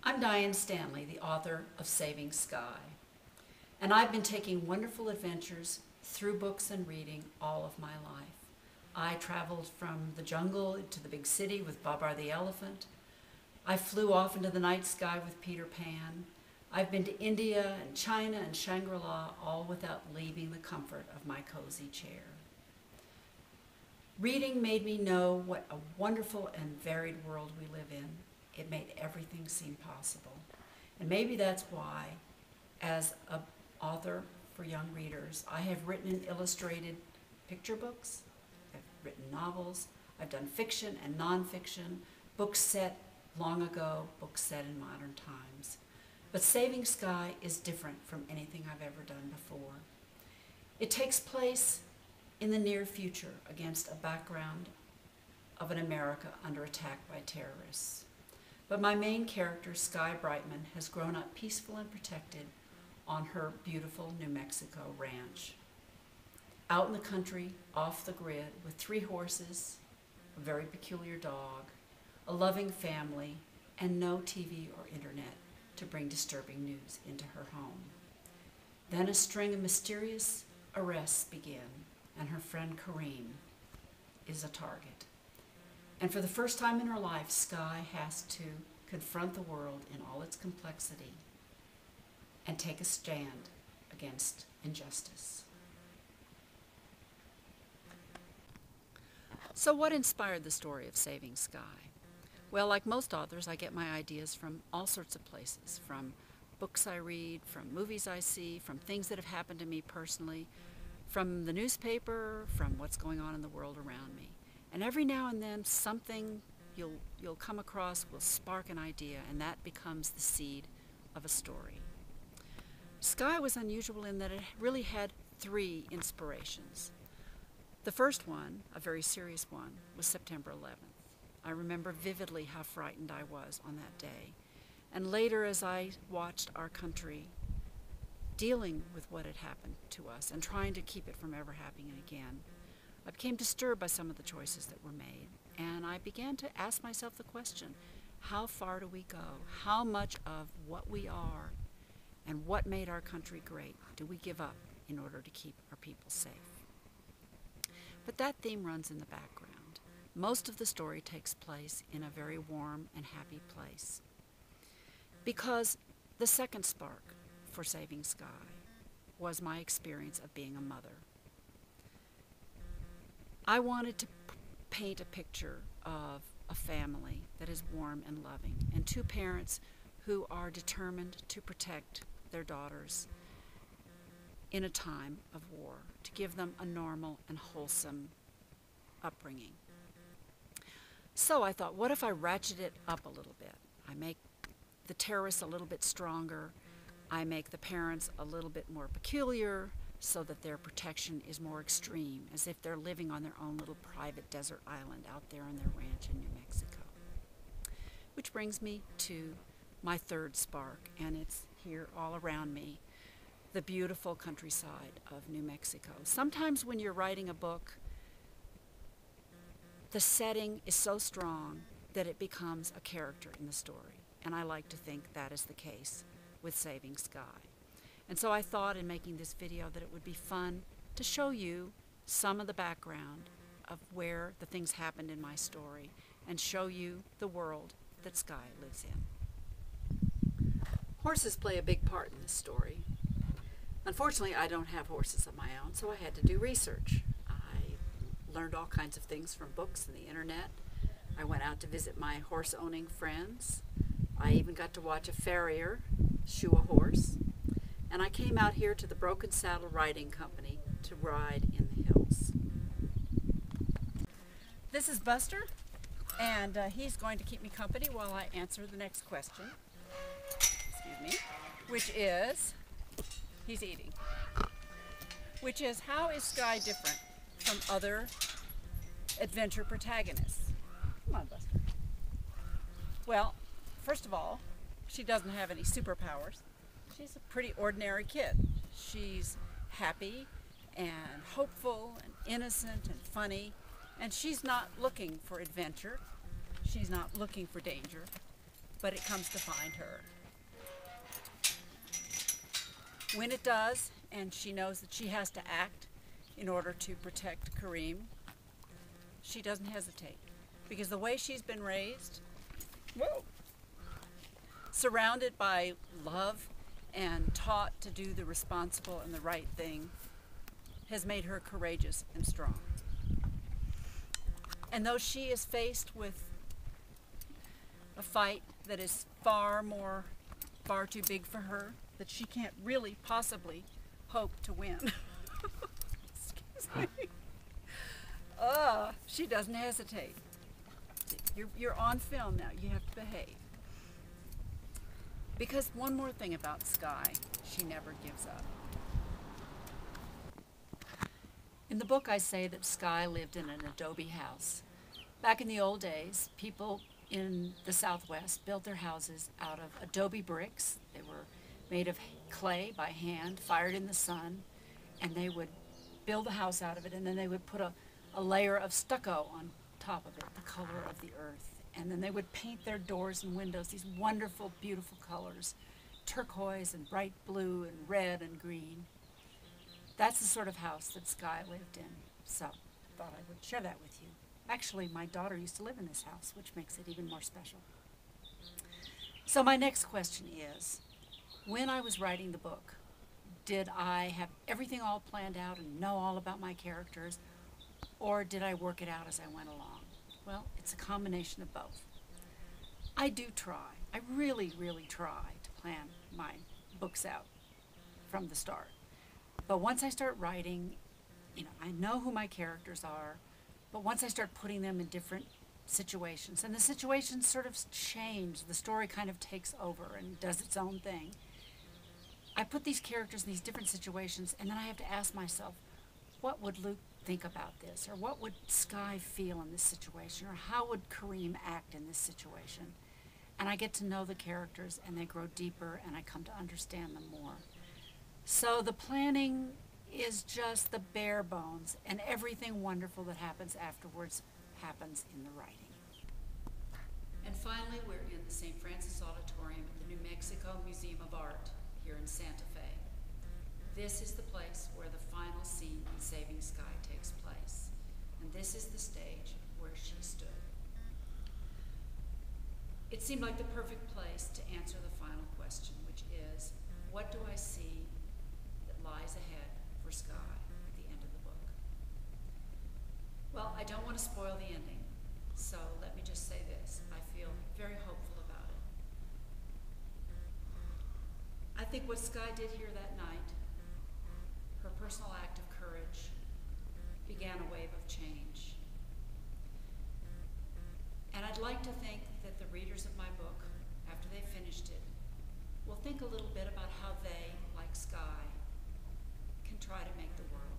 I'm Diane Stanley, the author of Saving Sky, and I've been taking wonderful adventures through books and reading all of my life. I traveled from the jungle to the big city with Babar the elephant. I flew off into the night sky with Peter Pan. I've been to India and China and Shangri-La, all without leaving the comfort of my cozy chair. Reading made me know what a wonderful and varied world we live in. It made everything seem possible. And maybe that's why, as an author for young readers, I have written and illustrated picture books, I've written novels, I've done fiction and nonfiction, books set long ago, books set in modern times. But Saving Sky is different from anything I've ever done before. It takes place in the near future against a background of an America under attack by terrorists. But my main character, Sky Brightman, has grown up peaceful and protected on her beautiful New Mexico ranch. Out in the country, off the grid, with 3 horses, a very peculiar dog, a loving family, and no TV or internet to bring disturbing news into her home. Then a string of mysterious arrests begin, and her friend Kareem is a target. And for the first time in her life, Sky has to confront the world in all its complexity and take a stand against injustice. So what inspired the story of Saving Sky? Well, like most authors, I get my ideas from all sorts of places, from books I read, from movies I see, from things that have happened to me personally, from the newspaper, from what's going on in the world around me. And every now and then, something you'll come across will spark an idea, and that becomes the seed of a story. Sky was unusual in that it really had 3 inspirations. The first one, a very serious one, was September 11th. I remember vividly how frightened I was on that day. And later, as I watched our country dealing with what had happened to us and trying to keep it from ever happening again, I became disturbed by some of the choices that were made, and I began to ask myself the question, how far do we go? How much of what we are and what made our country great do we give up in order to keep our people safe? But that theme runs in the background. Most of the story takes place in a very warm and happy place. Because the second spark for Saving Sky was my experience of being a mother. I wanted to paint a picture of a family that is warm and loving, and 2 parents who are determined to protect their daughters in a time of war, to give them a normal and wholesome upbringing. So I thought, what if I ratchet it up a little bit? I make the terrorists a little bit stronger, I make the parents a little bit more peculiar, so that their protection is more extreme, as if they're living on their own little private desert island out there on their ranch in New Mexico. Which brings me to my 3rd spark, and it's here all around me, the beautiful countryside of New Mexico. Sometimes when you're writing a book, the setting is so strong that it becomes a character in the story, and I like to think that is the case with Saving Sky. And so I thought in making this video that it would be fun to show you some of the background of where the things happened in my story and show you the world that Sky lives in. Horses play a big part in this story. Unfortunately, I don't have horses of my own, so I had to do research. I learned all kinds of things from books and the internet. I went out to visit my horse-owning friends. I even got to watch a farrier shoe a horse. And I came out here to the Broken Saddle Riding Company to ride in the hills. This is Buster, and he's going to keep me company while I answer the next question, excuse me, which is, he's eating, which is, how is Sky different from other adventure protagonists? Come on, Buster. Well, first of all, she doesn't have any superpowers. She's a pretty ordinary kid. She's happy and hopeful and innocent and funny, and she's not looking for adventure. She's not looking for danger. but it comes to find her. When it does, and she knows that she has to act in order to protect Kareem, she doesn't hesitate. Because the way she's been raised, whoa, surrounded by love and taught to do the responsible and the right thing, has made her courageous and strong. And though she is faced with a fight that is far too big for her, that she can't really possibly hope to win. Excuse me. She doesn't hesitate. You're on film now. You have to behave. Because one more thing about Sky, she never gives up. In the book, I say that Sky lived in an adobe house. Back in the old days, people in the Southwest built their houses out of adobe bricks. They were made of clay by hand, fired in the sun, and they would build a house out of it, and then they would put a layer of stucco on top of it, the color of the earth. And then they would paint their doors and windows these wonderful, beautiful colors, turquoise and bright blue and red and green. That's the sort of house that Sky lived in, so I thought I would share that with you. Actually, my daughter used to live in this house, which makes it even more special. So my next question is, when I was writing the book, did I have everything all planned out and know all about my characters, or did I work it out as I went along? Well, it's a combination of both. I do try. I really, really try to plan my books out from the start. But once I start writing, I know who my characters are, but once I start putting them in different situations, and the situations sort of change, the story kind of takes over and does its own thing. I put these characters in these different situations, and then I have to ask myself, what would Luke think about this? Or what would Sky feel in this situation? Or how would Kareem act in this situation? And I get to know the characters, and they grow deeper, and I come to understand them more. So the planning is just the bare bones, and everything wonderful that happens afterwards happens in the writing. And finally, we're in the St. Francis Auditorium at the New Mexico Museum of Art here in Santa Fe. This is the place where the final scene in Saving Sky takes place, and this is the stage where she stood. It seemed like the perfect place to answer the final question, which is, what do I see that lies ahead for Sky at the end of the book? Well, I don't want to spoil the ending, so let me just say this. I feel very hopeful about it. I think what Sky did here that night, her personal act of courage, began a wave of change. And I'd like to think that the readers of my book, after they finished it, will think a little bit about how they, like Sky, can try to make the world